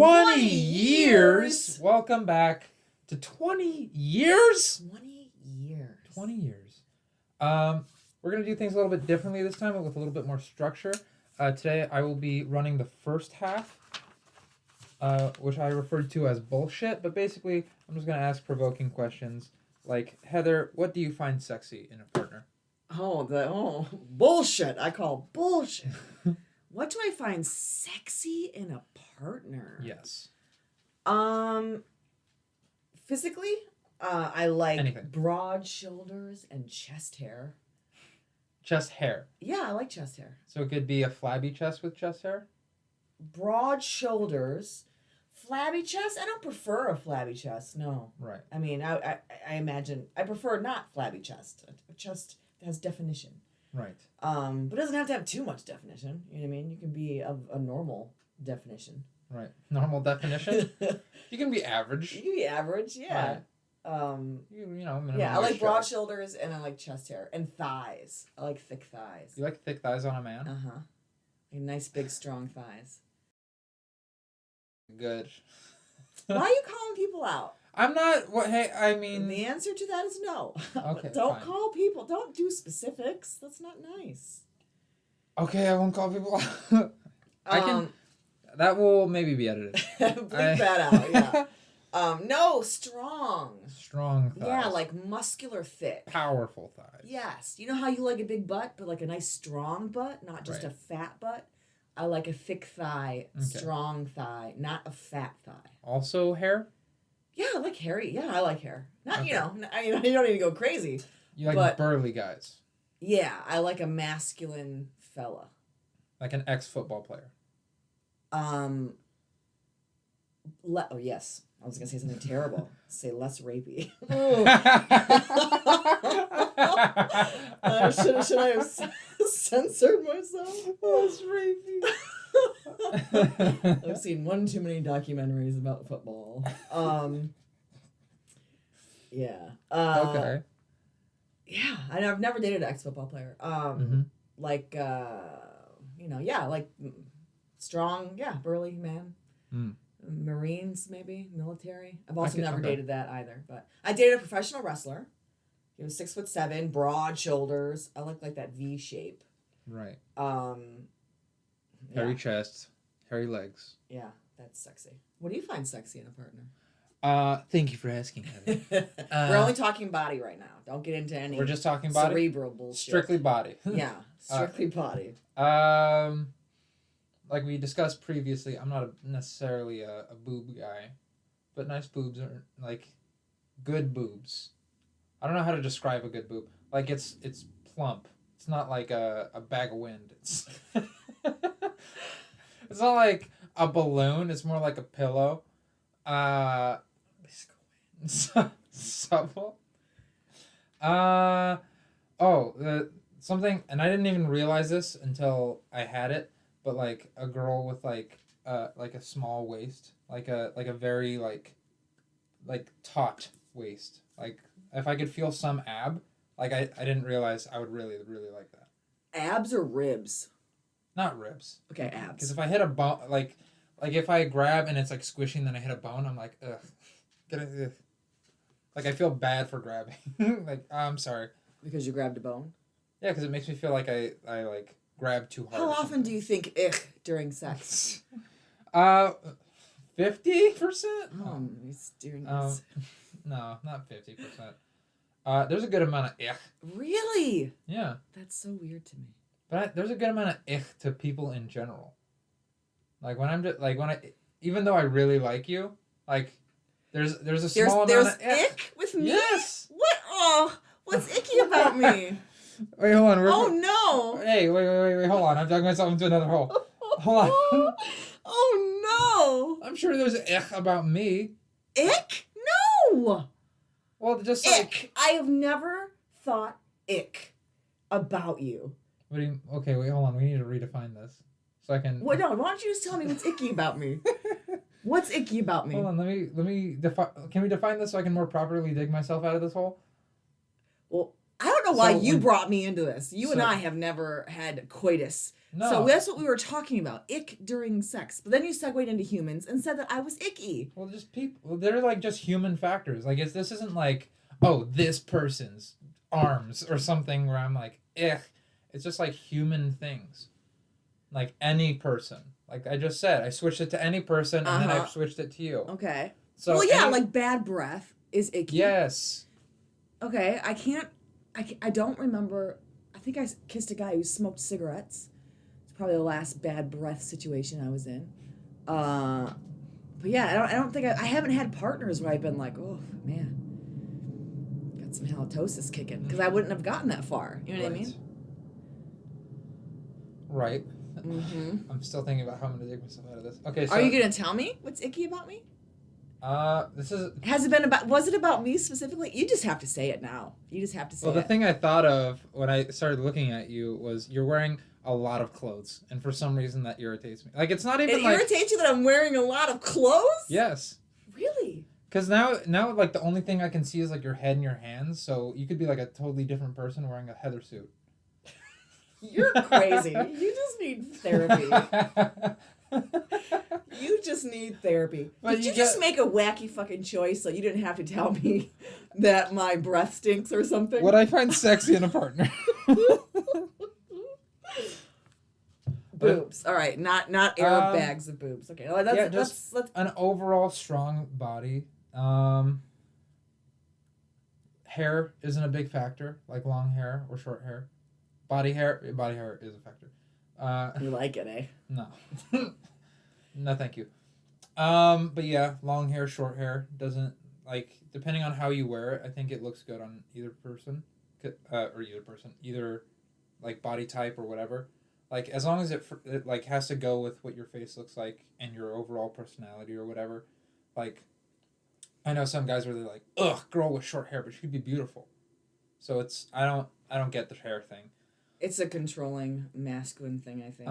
20 years? Welcome back to 20 years? 20 years. 20 years. We're going to do things a little bit differently this time with a little bit more structure. Today I will be running the first half, which I referred to as bullshit, but basically I'm just going to ask provoking questions like, Heather, what do you find sexy in a partner? Bullshit. I call bullshit. What do I find sexy in a partner? Yes. Physically, I like anything. Broad shoulders and chest hair. Chest hair. Yeah, I like chest hair. So it could be a flabby chest with chest hair? Broad shoulders. Flabby chest? I don't prefer a flabby chest, no. Right. I mean, I imagine, I prefer not flabby chest. A chest that has definition. Right. But it doesn't have to have too much definition. You know what I mean? You can be of a normal definition. Right. Normal definition? You can be average. You can be average, yeah. Right. Minimum yeah, I like broad shoulders and I like chest hair. And thighs. I like thick thighs. You like thick thighs on a man? Uh-huh. Like nice, big, strong thighs. Good. Why are you calling people out? I'm not. I mean. The answer to that is no. Okay. Don't fine. call people. Don't do specifics. That's not nice. Okay, I won't call people out. I can. That will maybe be edited. Bleep that out, yeah. No, strong. Strong thighs. Yeah, like muscular thick. Powerful thighs. Yes. You know how you like a big butt, but like a nice strong butt, not just a fat butt? I like a thick thigh, strong thigh, not a fat thigh. Also hair? Yeah, I like hairy. Yeah, I like hair. Not, you don't need to go crazy. You like burly guys? Yeah, I like a masculine fella. Like an ex-football player? Yes. I was going to say something terrible. Say less rapey. Should I have censored myself? Less rapey. I've seen one too many documentaries about football. Yeah. Okay. Yeah, I've never dated an ex-football player. Like, like strong, burly man. Marines, maybe military. I've also never dated that either. But I dated a professional wrestler. He was 6'7", broad shoulders. I like that V shape. Right. Hairy chest, hairy legs. Yeah, that's sexy. What do you find sexy in a partner? Thank you for asking, Heather. We're only talking body right now. Don't get into any. We're just talking body. Cerebral bullshit. Strictly body. Yeah, strictly body. Like we discussed previously, I'm not necessarily a boob guy, but nice boobs are like good boobs. I don't know how to describe a good boob. Like it's plump. It's not like a bag of wind. It's it's not like a balloon. It's more like a pillow. Supple. Something, and I didn't even realize this until I had it. But like a girl with like a small waist, like a very like taut waist. Like if I could feel some ab, like I didn't realize I would really really like that. Abs or ribs? Not ribs. Okay, abs. Because if I hit a bone, like if I grab and it's like squishing, then I hit a bone, I'm like ugh, ugh. Like I feel bad for grabbing. Like I'm sorry. Because you grabbed a bone. Yeah, because it makes me feel like I like. Grab too hard. How often do you think during sex? 50%? Oh, he's doing this. No, not 50%. There's a good amount of Really? Yeah. That's so weird to me. But there's a good amount of to people in general. Like when I'm just like even though I really like you, like there's a small amount of ick with me. Yes. What? Oh, what's icky about me? Wait, hold on. Oh no! Hey, wait, hold on. I'm talking myself into another hole. Hold on. Oh no! I'm sure there's about me. Ick? No! Well, just ick. I have never thought ick about you. What do you... Okay, wait, hold on. We need to redefine this. So I can... Why don't you just tell me what's icky about me? What's icky about me? Hold on, let me define... Can we define this so I can more properly dig myself out of this hole? Well, I don't know know why you brought me into this. You and I have never had coitus. No. So that's what we were talking about. Ick during sex. But then you segued into humans and said that I was icky. Well, just people. They're like just human factors. Like, this isn't like, oh, this person's arms or something where I'm like, ick. It's just like human things. Like any person. Like I just said, I switched it to any person and then I've switched it to you. Okay. So well, yeah, like bad breath is icky. Yes. Okay, I don't remember. I think I kissed a guy who smoked cigarettes. It's probably the last bad breath situation I was in. But yeah, I don't think I haven't had partners where I've been like, oh man, got some halitosis kicking, because I wouldn't have gotten that far. You know what I mean? Right. Mm-hmm. I'm still thinking about how I'm gonna dig myself out of this. Okay. So, are you gonna tell me what's icky about me? Was it about me specifically? You just have to say it now. You just have to say it. Well, the thing I thought of when I started looking at you was you're wearing a lot of clothes, and for some reason that irritates me. Like, it's not even It irritates you that I'm wearing a lot of clothes? Yes. Really? Because now, like, the only thing I can see is, like, your head and your hands, so you could be, like, a totally different person wearing a Heather suit. You're crazy. You just need therapy. You just need therapy. But Did you just make a wacky fucking choice so you didn't have to tell me that my breath stinks or something? What I find sexy in a partner. Boobs. All right, not airbags of boobs. Okay, let's an overall strong body. Hair isn't a big factor, like long hair or short hair. Body hair is a factor. You like it, eh? No. No, thank you. But yeah, long hair, short hair doesn't, like, depending on how you wear it, I think it looks good on either person, either like body type or whatever. Like, as long as it like has to go with what your face looks like and your overall personality or whatever. Like, I know some guys where they're like, ugh, girl with short hair, but she could be beautiful. So it's, I don't get the hair thing. It's a controlling masculine thing, I think.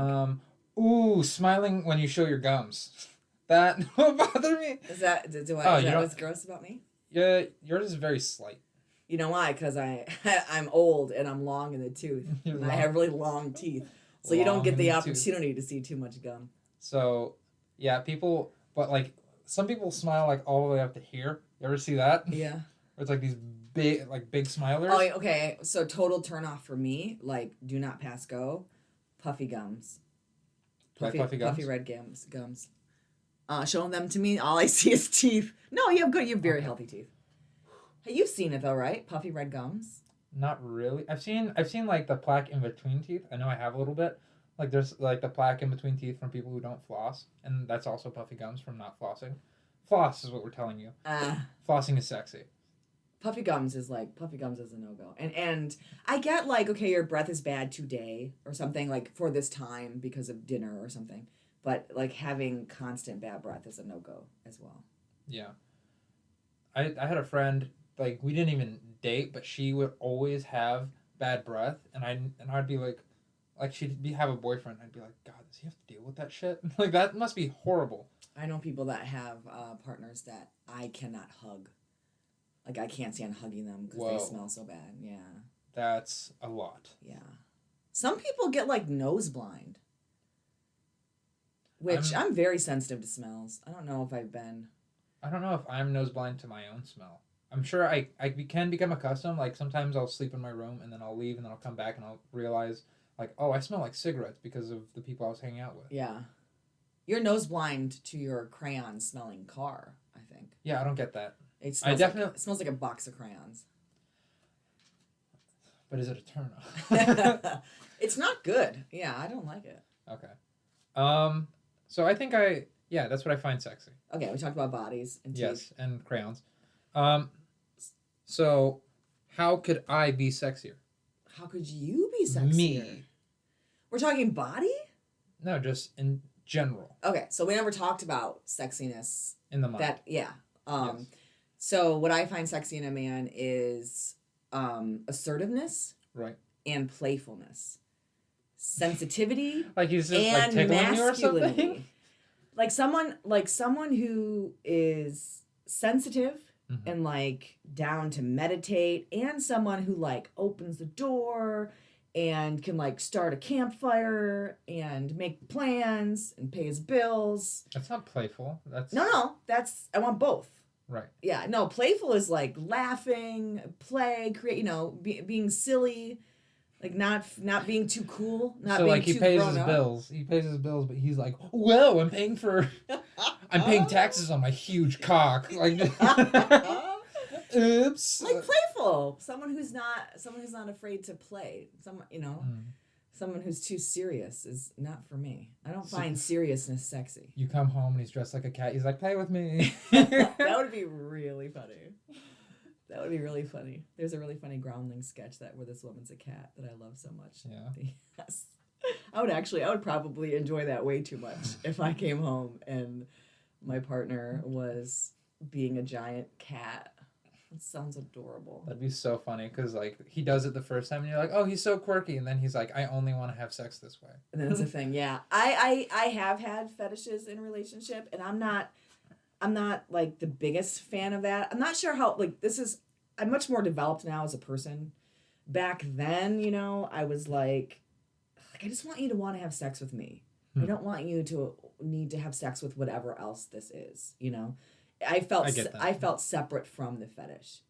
Ooh, smiling when you show your gums. That will bother me. Is that what's gross about me? Yeah, yours is very slight. You know why? Because I'm old and I'm long in the tooth. And I have really long teeth. So you don't get the opportunity to see too much gum. So, yeah, but like, some people smile like all the way up to here. You ever see that? Yeah. Where it's like these big smilers. Oh, okay. So total turn off for me, like, do not pass go, puffy gums. Puffy gums? Puffy red gums. Showing them to me, all I see is teeth. No, you have very healthy teeth. Hey, you've seen it though, right? Puffy red gums. Not really. I've seen like the plaque in between teeth. I know I have a little bit. Like, there's like the plaque in between teeth from people who don't floss, and that's also puffy gums from not flossing. Floss is what we're telling you. Flossing is sexy. Puffy gums is a no-go. And I get, like, okay, your breath is bad today or something, like, for this time because of dinner or something. But, like, having constant bad breath is a no-go as well. Yeah. I had a friend, like, we didn't even date, but she would always have bad breath, and I'd be like she'd have a boyfriend, I'd be like, God, does he have to deal with that shit? Like, that must be horrible. I know people that have partners that I cannot hug. Like, I can't stand hugging them because they smell so bad. Yeah. That's a lot. Yeah. Some people get, like, nose blind. Which, I'm very sensitive to smells. I don't know if I've been. I don't know if I'm nose blind to my own smell. I'm sure I can become accustomed. Like, sometimes I'll sleep in my room, and then I'll leave, and then I'll come back, and I'll realize, like, oh, I smell like cigarettes because of the people I was hanging out with. Yeah. You're nose blind to your crayon-smelling car, I think. Yeah, I don't get that. It smells like a box of crayons. But is it a turn off? It's not good. Yeah, I don't like it. Okay. So I think that's what I find sexy. Okay, we talked about bodies and teeth. Yes, and crayons. So how could I be sexier? How could you be sexier? Me. We're talking body? No, just in general. Okay, so we never talked about sexiness. In the mind. Yes. Yes. So what I find sexy in a man is assertiveness, right, and playfulness, sensitivity, like he's just and like tickling you or something. Like someone who is sensitive and like down to meditate, and someone who like opens the door and can like start a campfire and make plans and pay his bills. That's not playful. That's that's I want both. Right. Yeah, no, playful is like laughing, play, create, being silly, like not being too cool, not so being like he too pays his grown up. bills. He pays his bills, but he's like, "Whoa, I'm paying taxes on my huge cock." Like, oops. Like playful, someone who's not afraid to play. Someone who's too serious is not for me. I don't find seriousness sexy. You come home and he's dressed like a cat. He's like, "Play with me." That would be really funny. That would be really funny. There's a really funny Groundling sketch where this woman's a cat that I love so much. Yeah. Yes. I would probably enjoy that way too much if I came home and my partner was being a giant cat. It sounds adorable. That'd be so funny because like he does it the first time and you're like, "Oh, he's so quirky," and then he's like, "I only want to have sex this way." And then it's a thing. Yeah, I have had fetishes in a relationship, and I'm not like the biggest fan of that. I'm not sure how I'm much more developed now as a person. Back then, I was like I just want you to want to have sex with me. I don't want you to need to have sex with whatever else this is, I felt separate from the fetish,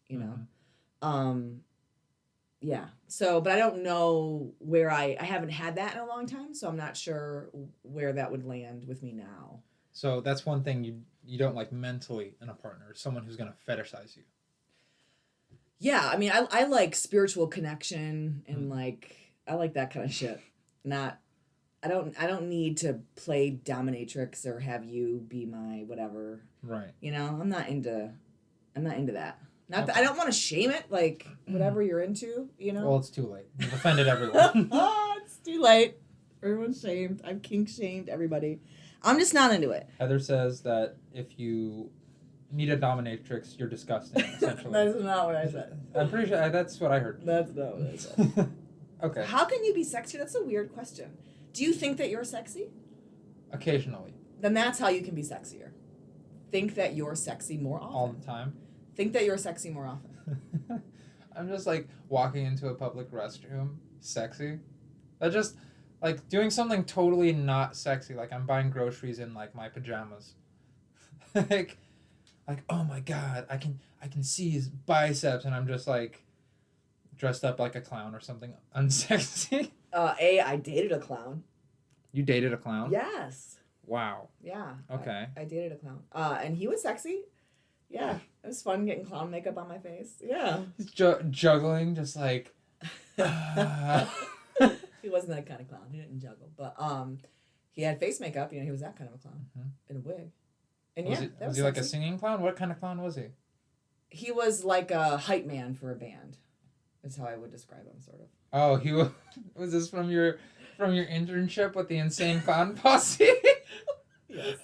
yeah. So, but I don't know where I haven't had that in a long time, so I'm not sure where that would land with me now. So that's one thing you don't like mentally in a partner, someone who's gonna fetishize you. Yeah, I mean, I like spiritual connection and I like that kind of shit. I don't need to play dominatrix or have you be my whatever. Right. I'm not into that. Not that I don't want to shame it, like whatever you're into, Well, it's too late. You've offended everyone. It's too late. Everyone's shamed. I've kink shamed everybody. I'm just not into it. Heather says that if you need a dominatrix, you're disgusting, essentially. That's not what I said. I'm pretty sure that's what I heard. That's not what I said. Okay. How can you be sexy? That's a weird question. Do you think that you're sexy? Occasionally. Then that's how you can be sexier. Think that you're sexy more often. All the time. Think that you're sexy more often. I'm just like walking into a public restroom, sexy. That just like doing something totally not sexy. Like I'm buying groceries in like my pajamas. like oh my god, I can see his biceps, and I'm just like dressed up like a clown or something unsexy. I dated a clown. You dated a clown? Yes. Wow. Yeah. Okay. I dated a clown. And he was sexy. Yeah. It was fun getting clown makeup on my face. Yeah. He's juggling, just like. He wasn't that kind of clown. He didn't juggle. But he had face makeup. He was that kind of a clown. Mm-hmm. In a wig. And was he like a singing clown? What kind of clown was he? He was like a hype man for a band. That's how I would describe him, sort of. Oh, he was this from your internship with the Insane Clown Posse? Yes.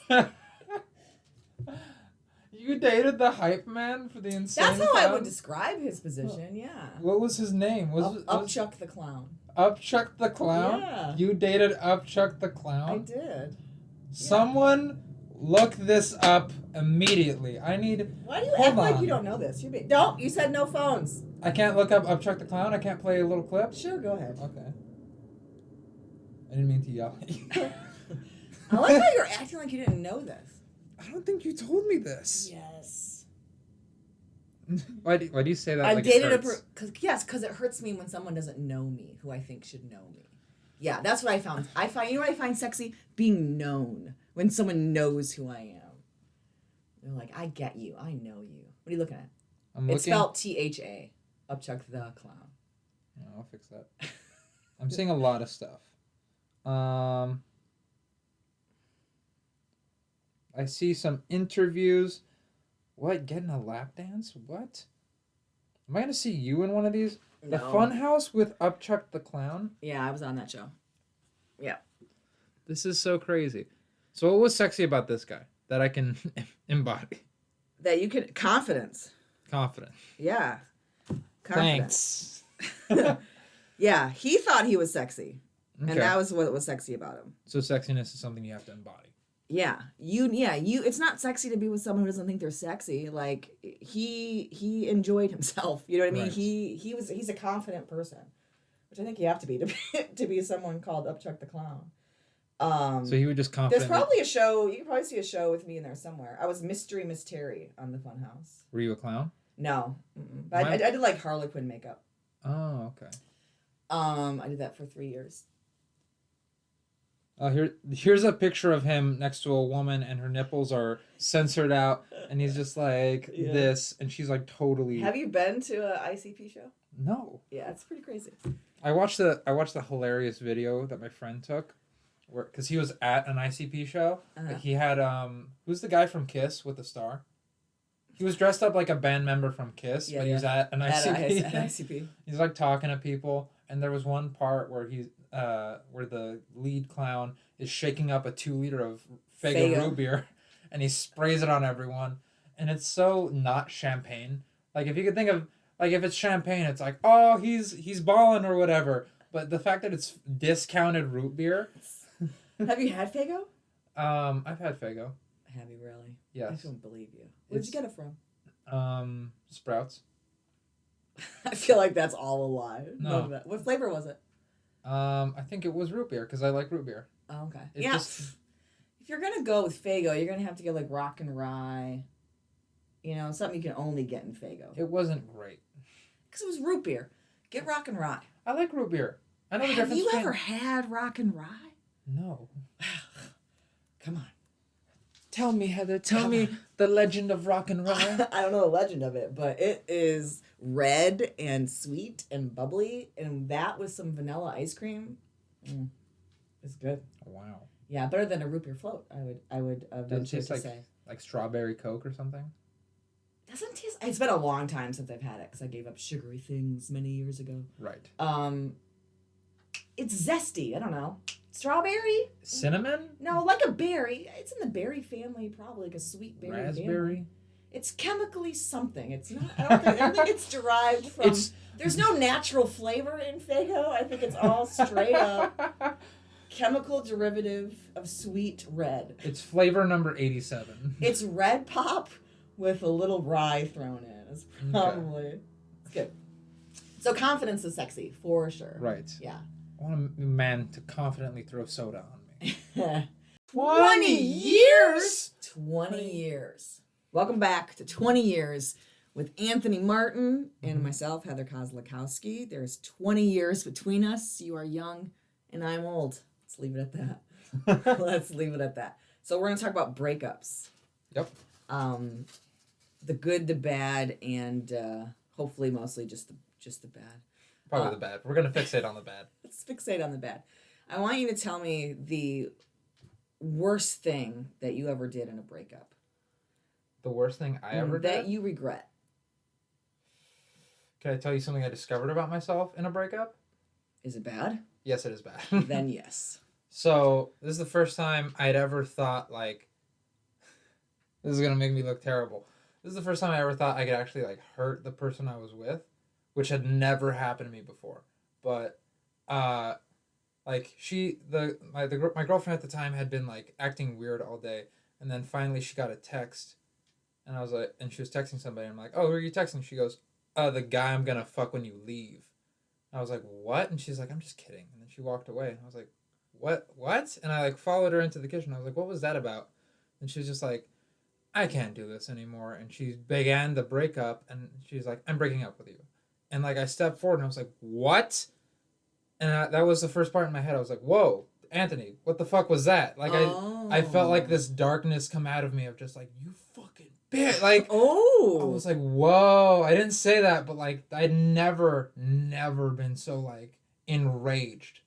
You dated the hype man for the Insane Clown? That's how I would describe his position, yeah. What was his name? Upchuck the Clown. Upchuck the Clown? Yeah. You dated Upchuck the Clown? I did. Someone look this up immediately. I need... Why do you act like you don't know this? Don't! You said no phones. I can't look up Upchuck the Clown? I can't play a little clip? Sure, go ahead. Okay. I didn't mean to yell at you. I like how you're acting like you didn't know this. I don't think you told me this. Yes. Why do you say that? I dated because it hurts me when someone doesn't know me, who I think should know me. Yeah, that's what I found. You know what I find sexy? Being known. When someone knows who I am. They're like, I get you. I know you. What are you looking at? It's spelled THA. Upchuck the Clown. Yeah, I'll fix that. I'm seeing a lot of stuff. I see some interviews. What? Getting a lap dance? What? Am I going to see you in one of these? No. The Funhouse with Upchuck the Clown? Yeah, I was on that show. Yeah. This is so crazy. So what was sexy about this guy that I can embody? That you could... Confidence. Confident. Yeah. Confidence. Thanks. Yeah, he thought he was sexy. Okay. And that was what was sexy about him. So sexiness is something you have to embody. Yeah, it's not sexy to be with someone who doesn't think they're sexy. Like he enjoyed himself. You know what I mean? Right. He's a confident person, which I think you have to be to be someone called Upchuck the Clown. So he would just confidently... There's probably a show. You can probably see a show with me in there somewhere. I was Mystery Miss Terry on the Funhouse. Were you a clown? No, but I did like Harlequin makeup. Oh, okay. I did that for 3 years. Here's a picture of him next to a woman, and her nipples are censored out, and he's just like this, and she's like totally... Have you been to a ICP show? No. Yeah, it's pretty crazy. I watched the hilarious video that my friend took, because he was at an ICP show. He had who's the guy from Kiss with the star? He was dressed up like a band member from Kiss, but he was at an ICP. At ICP. He's like talking to people, and there was one part where where the lead clown is shaking up a 2 liter of Faygo root beer, and he sprays it on everyone, and it's so not champagne. Like if you could think of like if it's champagne, it's like, oh, he's balling or whatever. But the fact that it's discounted root beer. Have you had Faygo? I've had Faygo. Have you really? Yes. I don't believe you. Where'd you get it from? Sprouts. I feel like that's all a lie. No. What flavor was it? I think it was root beer because I like root beer. Oh, okay. If you're gonna go with Faygo, you're gonna have to get like Rock and Rye. You know, something you can only get in Faygo. It wasn't great. Because it was root beer. Get Rock and Rye. I like root beer. I know the difference. Have you ever had Rock and Rye? No. Come on. Tell me, Heather. Tell me the legend of Rock and Rye. I don't know the legend of it, but it is red and sweet and bubbly, and that with some vanilla ice cream. It's good. Wow. Yeah, better than a root beer float. I would venture to say. Like strawberry Coke or something. Doesn't taste. It's been a long time since I've had it because I gave up sugary things many years ago. Right. It's zesty. I don't know. Strawberry? Cinnamon? No, like a berry. It's in the berry family, probably like a sweet berry. Raspberry? Family. It's chemically something. It's not. I don't think it's derived from. There's no natural flavor in Faygo. I think it's all straight up chemical derivative of sweet red. It's flavor number 87. It's red pop with a little rye thrown in. It's probably it's good. So confidence is sexy for sure. Right. Yeah. I want a man to confidently throw soda on me. 20 years? 20 years. Welcome back to 20 years with Anthony Martin and myself, Heather Kozlakowski. There's 20 years between us. You are young and I'm old. Let's leave it at that. Let's leave it at that. So we're going to talk about breakups. Yep. The good, the bad, and hopefully mostly just the bad. Probably the bad. We're going to fixate on the bad. Let's fixate on the bad. I want you to tell me the worst thing that you ever did in a breakup. The worst thing I ever did? That you regret. Can I tell you something I discovered about myself in a breakup? Is it bad? Yes, it is bad. Then yes. So, this is the first time I'd ever thought, like, this is going to make me look terrible. This is the first time I ever thought I could actually, like, hurt the person I was with, which had never happened to me before. But, like, my girlfriend at the time had been, like, acting weird all day. And then finally she got a text. And I was like, and she was texting somebody. And I'm like, oh, who are you texting? She goes, the guy I'm going to fuck when you leave. And I was like, what? And she's like, I'm just kidding. And then she walked away. And I was like, what? And I, like, followed her into the kitchen. I was like, what was that about? And she was just like, I can't do this anymore. And she began the breakup. And she's like, I'm breaking up with you. And, like, I stepped forward and I was like, what? And that was the first part in my head. I was like, whoa, Anthony, what the fuck was that? Like, I felt like this darkness come out of me of just like, you fucking bitch. Like, I was like, whoa. I didn't say that, but, like, I'd never been so, like, enraged.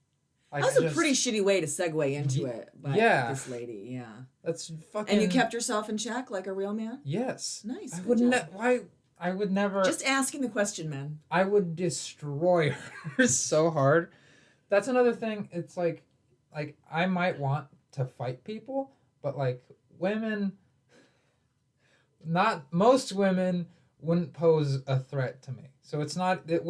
Like, that was a pretty shitty way to segue into it by this lady. Yeah. That's fucking... And you kept yourself in check like a real man? Yes. Nice. I would never... Just asking the question, man. I would destroy her so hard. That's another thing. It's like I might want to fight people, but, like, women... Most women wouldn't pose a threat to me. So it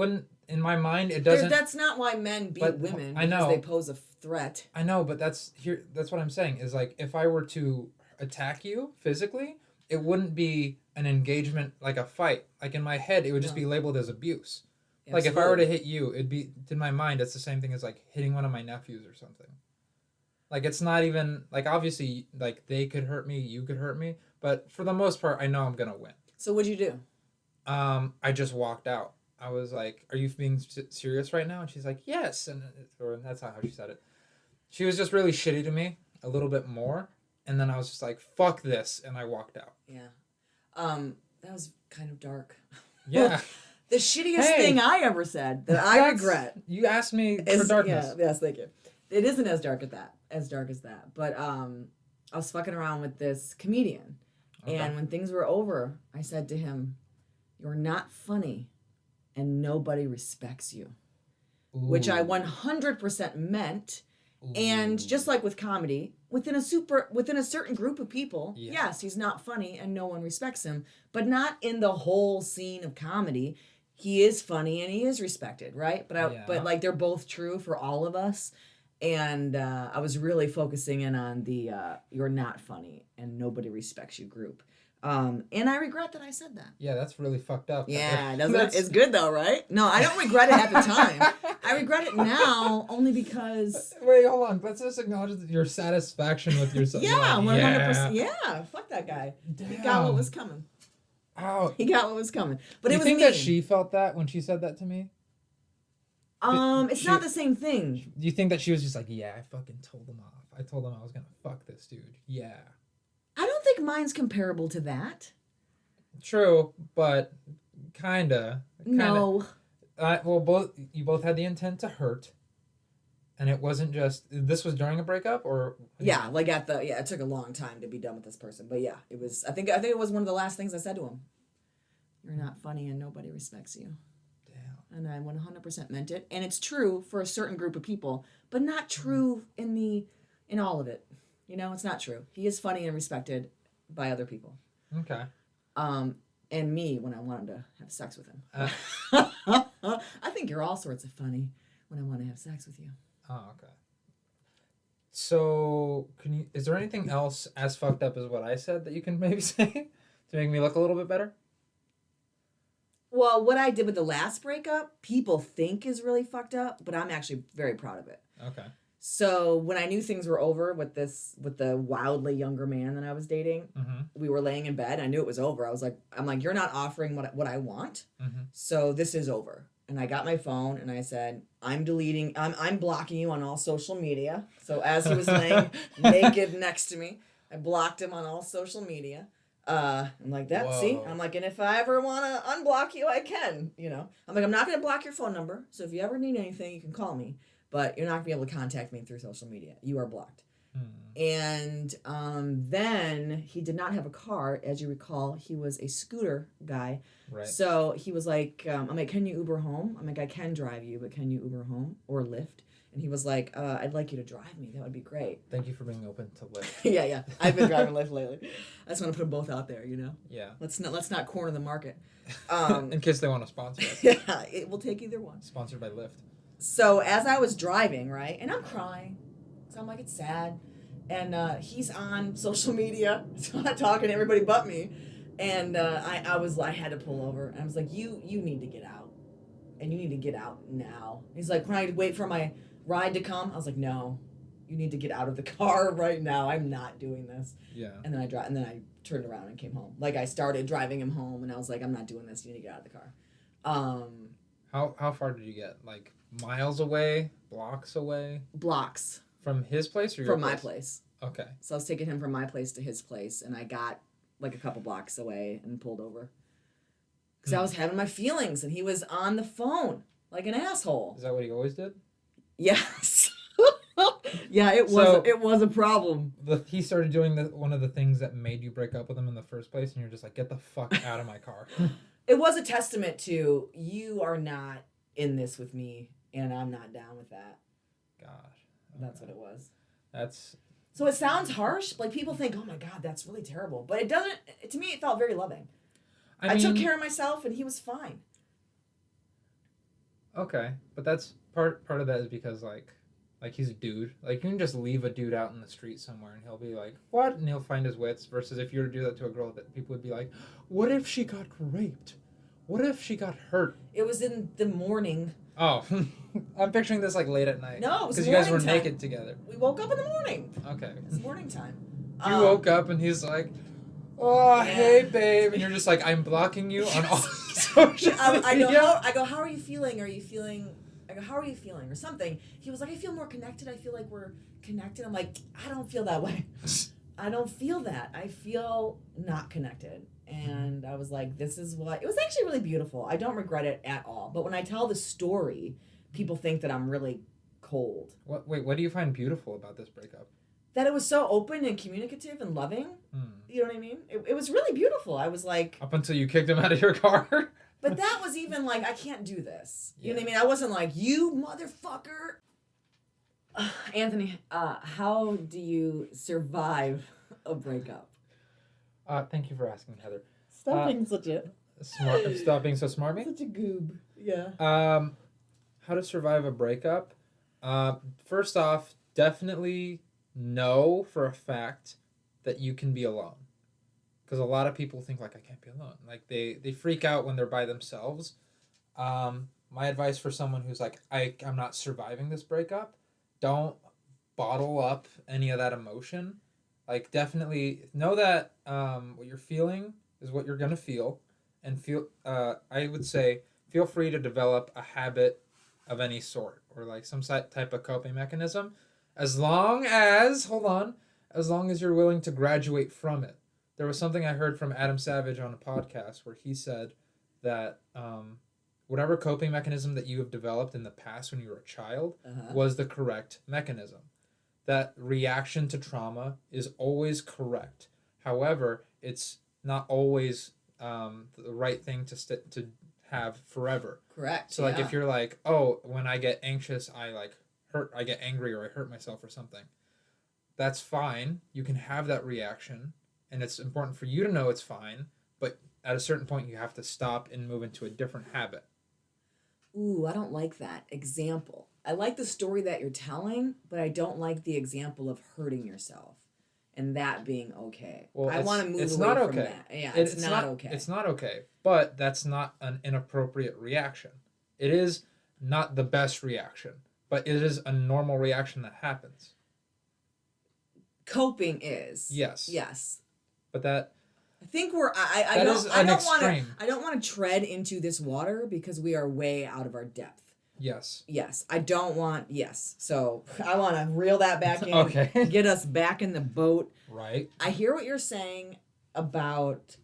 in my mind, it doesn't. That's not why men beat women. I know. Because they pose a threat. I know, but that's what I'm saying is like if I were to attack you physically, it wouldn't be an engagement like a fight. Like in my head, it would just be labeled as abuse. Absolutely. Like if I were to hit you, it'd be in my mind. It's the same thing as like hitting one of my nephews or something. Like it's not even like obviously like they could hurt me, you could hurt me, but for the most part, I know I'm gonna win. So what'd you do? I just walked out. I was like, "Are you being serious right now?" And she's like, "Yes," or that's not how she said it. She was just really shitty to me a little bit more, and then I was just like, "Fuck this," and I walked out. Yeah, that was kind of dark. Yeah. The shittiest thing I ever said that I regret. You asked me for darkness. Yeah, yes, thank you. It isn't as dark as that. But I was fucking around with this comedian, and when things were over, I said to him, "You're not funny, and nobody respects you," which I 100% meant. Ooh. And just like with comedy, within a certain group of people, yes, he's not funny and no one respects him, but not in the whole scene of comedy. He is funny and he is respected, right? But like they're both true for all of us. And I was really focusing in on the you're not funny and nobody respects you group. And I regret that I said that. Yeah, that's really fucked up. Yeah, it's good though, right? No, I don't regret it at the time. I regret it now only because... Wait, hold on. Let's just acknowledge your satisfaction with yourself. Yeah, 100%. Yeah, fuck that guy. Damn. He got what was coming. Ow. He got what was coming. But it was mean. Do you think that she felt that when she said that to me? It's not the same thing. Do you think that she was just like, yeah, I fucking told him off. I told him I was going to fuck this dude. Yeah. I don't think mine's comparable to that. True, but kinda. No. Well, you both had the intent to hurt, and it wasn't just. This was during a breakup, or yeah, like it took a long time to be done with this person, but yeah, it was. I think it was one of the last things I said to him. You're not funny, and nobody respects you. Damn. And I 100% meant it, and it's true for a certain group of people, but not true in all of it. You know, it's not true. He is funny and respected by other people. Okay. And me when I wanted to have sex with him. I think you're all sorts of funny when I want to have sex with you. Oh, okay. So, is there anything else as fucked up as what I said that you can maybe say to make me look a little bit better? Well, what I did with the last breakup, people think is really fucked up, but I'm actually very proud of it. Okay. So when I knew things were over with the wildly younger man that I was dating, we were laying in bed. I knew it was over. I'm like, you're not offering what I want. So this is over. And I got my phone and I said, I'm blocking you on all social media. So as he was laying naked next to me, I blocked him on all social media. I'm like, that, whoa. See? I'm like, and if I ever want to unblock you, I can, you know. I'm like, I'm not going to block your phone number. So if you ever need anything, you can call me. But you're not going to be able to contact me through social media. You are blocked. And then he did not have a car. As you recall, he was a scooter guy. Right. So he was like, I'm like, can you Uber home? I'm like, I can drive you, but can you Uber home or Lyft? And he was like, I'd like you to drive me. That would be great. Thank you for being open to Lyft. Yeah. I've been driving Lyft lately. I just want to put them both out there, you know? Yeah. Let's not corner the market. In case they want to sponsor us. Yeah, it will take either one. Sponsored by Lyft. So as I was driving, right, and I'm crying, so I'm like, it's sad, and he's on social media, so I'm not talking to everybody but me, and I had to pull over, and I was like, you need to get out, and you need to get out now. He's like, can I wait for my ride to come? I was like, no, you need to get out of the car right now. I'm not doing this. Yeah. And then I turned around and came home. Like I started driving him home, and I was like, I'm not doing this. You need to get out of the car. How far did you get? Like miles away, blocks away? Blocks. From his place or your place? From my place. Okay. So I was taking him from my place to his place, and I got like a couple blocks away and pulled over. Because I was having my feelings, and he was on the phone like an asshole. Is that what he always did? Yes. Yeah, it was a problem. He started doing one of the things that made you break up with him in the first place, and you're just like, get the fuck out of my car. It was a testament to, you are not in this with me, and I'm not down with that. Gosh. Okay. That's what it was. So it sounds harsh. Like, people think, oh my God, that's really terrible. But it doesn't, to me, it felt very loving. I took care of myself, and he was fine. Okay, but that's part of that is because like he's a dude. Like you can just leave a dude out in the street somewhere and he'll be like, "What?" and he'll find his wits. Versus if you were to do that to a girl, that people would be like, "What if she got raped? What if she got hurt?" It was in the morning. Oh, I'm picturing this like late at night. No, it was because you guys were time. naked together. We woke up in the morning. Okay. It was morning time. You woke up and he's like, "Oh, Yeah. hey, babe," and you're just like, "I'm blocking you on all social I go, how are you feeling? I go, how are you feeling? Or something. He was like, I feel more connected. I feel like we're connected. I'm like, I don't feel that way. I don't feel that. I feel not connected. And I was like, this is what... It was actually really beautiful. I don't regret it at all. But when I tell the story, people think that I'm really cold. What do you find beautiful about this breakup? That it was so open and communicative and loving. You know what I mean? It was really beautiful. I was like... Up until you kicked him out of your car? But that was even like, I can't do this. You know what I mean? I wasn't like, you motherfucker. Anthony, how do you survive a breakup? Thank you for asking, Heather. Stop being such a... Stop being so smarmy? Such a goob. Yeah. How to survive a breakup? First off, definitely know for a fact that you can be alone. Because a lot of people think, like, I can't be alone. Like, they freak out when they're by themselves. My advice for someone who's like, I'm not surviving this breakup, don't bottle up any of that emotion. Like, definitely know that what you're feeling is what you're going to feel. And I would say, feel free to develop a habit of any sort. Or, like, some type of coping mechanism. As long as you're willing to graduate from it. There was something I heard from Adam Savage on a podcast where he said that whatever coping mechanism that you have developed in the past when you were a child was the correct mechanism. That reaction to trauma is always correct. However, it's not always the right thing to have forever. Correct. So, like, if you're like, oh, when I get anxious, I get angry or I hurt myself or something. That's fine. You can have that reaction. And it's important for you to know it's fine, but at a certain point you have to stop and move into a different habit. Ooh, I don't like that example. I like the story that you're telling, but I don't like the example of hurting yourself and that being okay. Well, I want to move it's away not from okay. that. Yeah, it's not okay. It's not okay, but that's not an inappropriate reaction. It is not the best reaction, but it is a normal reaction that happens. Coping is. Yes. But that... I think we're... I don't want to tread into this water because we are way out of our depth. Yes. I don't want... Yes. So I want to reel that back in. Okay. Get us back in the boat. Right. I hear what you're saying about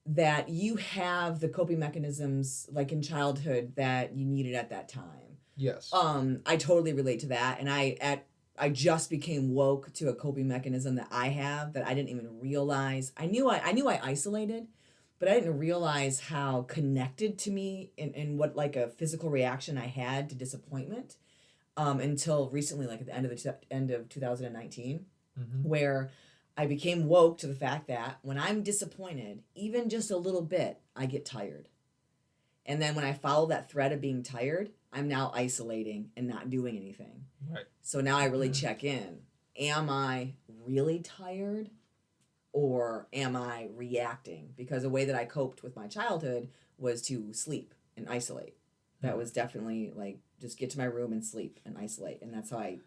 that you have the coping mechanisms like in childhood that you needed at that time. Yes. I totally relate to that. And I just became woke to a coping mechanism that I have that I didn't even realize. I knew I isolated, but I didn't realize how connected to me and what like a physical reaction I had to disappointment until recently, like at the end of 2019, where I became woke to the fact that when I'm disappointed, even just a little bit, I get tired. And then when I follow that thread of being tired, I'm now isolating and not doing anything. Right. So now I really check in. Am I really tired or am I reacting? Because the way that I coped with my childhood was to sleep and isolate. That was definitely like just get to my room and sleep and isolate. And that's how I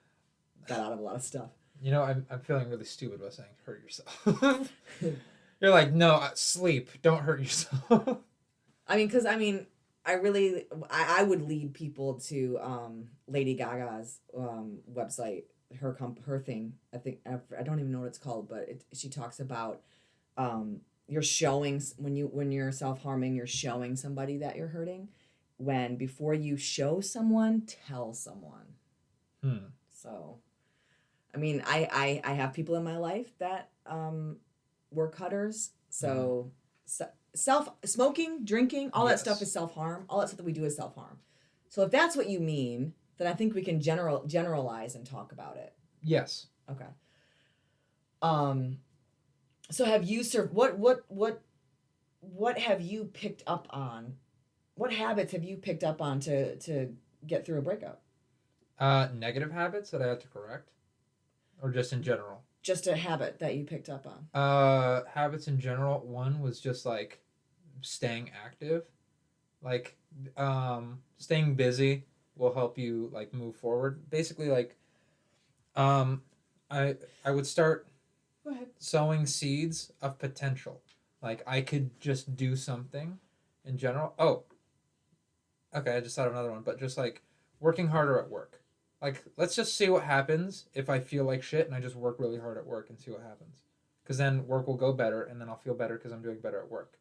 got out of a lot of stuff. You know, I'm feeling really stupid by saying hurt yourself. You're like, no, sleep. Don't hurt yourself. I would lead people to Lady Gaga's website, her thing. I think I don't even know what it's called, but she talks about you're showing when you're self-harming, you're showing somebody that you're hurting. When before you show someone, tell someone. So, I mean, I have people in my life that were cutters. So. Smoking, drinking, all that stuff is self-harm. All that stuff that we do is self-harm. So if that's what you mean, then I think we can generalize and talk about it. Yes. Okay. So have you what have you picked up on What habits have you picked up on to get through a breakup? Negative habits that I had to correct, or just in general. Just a habit that you picked up on. Habits in general. One was just like staying active, like staying busy will help you like move forward. Basically, like um, I would start Go ahead. sowing seeds of potential. Like I could just do something in general. Oh, okay, I just thought of another one, but just like working harder at work. Like, let's just see what happens if I feel like shit and I just work really hard at work and see what happens. Because then work will go better and then I'll feel better because I'm doing better at work.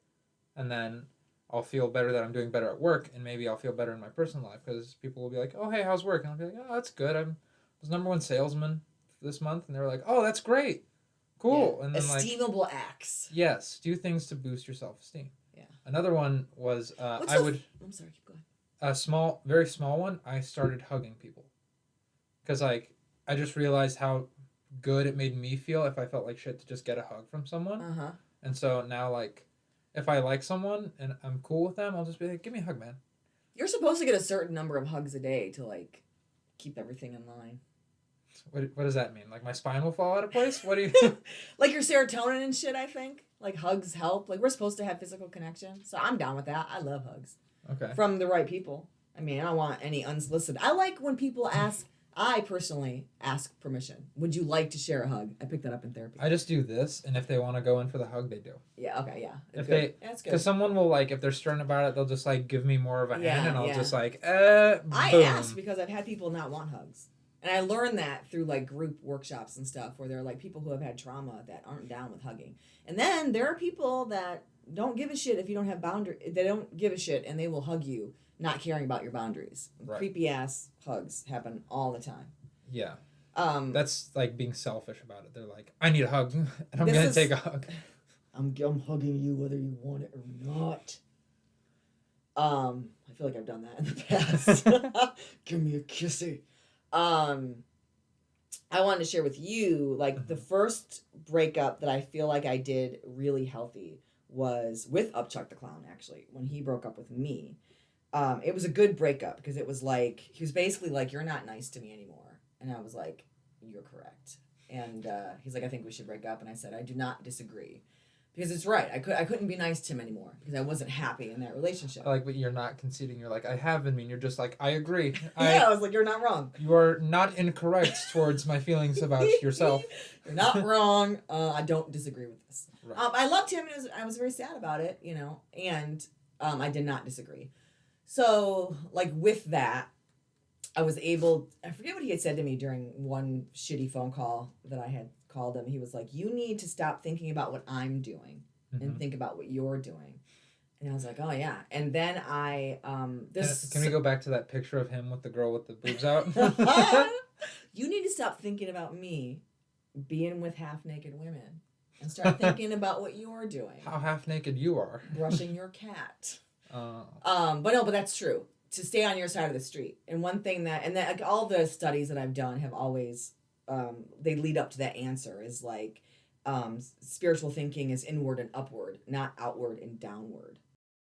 And then I'll feel better that I'm doing better at work and maybe I'll feel better in my personal life because people will be like, oh, hey, how's work? And I'll be like, oh, that's good. I was number one salesman this month. And they were like, oh, that's great. Cool. Yeah. And then esteemable acts. Yes, do things to boost your self-esteem. Yeah. Another one was I'm sorry, keep going. A small, very small one. I started hugging people because like I just realized how good it made me feel if I felt like shit to just get a hug from someone. And so now like if I like someone and I'm cool with them, I'll just be like, give me a hug, man. You're supposed to get a certain number of hugs a day to like keep everything in line. What does that mean? Like my spine will fall out of place? What do you Like your serotonin and shit, I think. Like hugs help. Like we're supposed to have physical connection. So I'm down with that. I love hugs. Okay. From the right people. I mean, I don't want any unsolicited. I like when people ask. I personally ask permission. Would you like to share a hug? I picked that up in therapy. I just do this, and if they want to go in for the hug, they do. Yeah, okay, yeah. If good. That's good. Because someone will, like, if they're stern about it, they'll just, like, give me more of a hand, and I'll just, like, I boom. ask because I've had people not want hugs. And I learned that through, like, group workshops and stuff where there are, like, people who have had trauma that aren't down with hugging. And then there are people that don't give a shit if you don't have boundaries. They don't give a shit, and they will hug you, not caring about your boundaries. Right. Creepy-ass hugs happen all the time. Yeah. That's like being selfish about it. They're like, I need a hug, and I'm going to take a hug. I'm hugging you whether you want it or not. I feel like I've done that in the past. Give me a kissy. I wanted to share with you, like, the first breakup that I feel like I did really healthy was with Upchuck the Clown, actually, when he broke up with me. It was a good breakup because it was like, he was basically like, you're not nice to me anymore. And I was like, you're correct. And he's like, I think we should break up. And I said, I do not disagree. Because it's right. I couldn't be nice to him anymore because I wasn't happy in that relationship. But you're not conceding. You're like, I have been mean. You're just like, I agree. I was like, you're not wrong. You are not incorrect towards my feelings about yourself. You're not wrong. I don't disagree with this. Right. I loved him. And I was very sad about it, you know. And I did not disagree. So, like, with that, I was able, I forget what he had said to me during one shitty phone call that I had called him. He was like, you need to stop thinking about what I'm doing and think about what you're doing. And I was like, oh, yeah. And then Can we go back to that picture of him with the girl with the boobs out? You need to stop thinking about me being with half-naked women and start thinking about what you're doing. How half-naked you are. Brushing your cat. But that's true. To stay on your side of the street. And one thing that like, all the studies that I've done have always, they lead up to that answer is like, spiritual thinking is inward and upward, not outward and downward.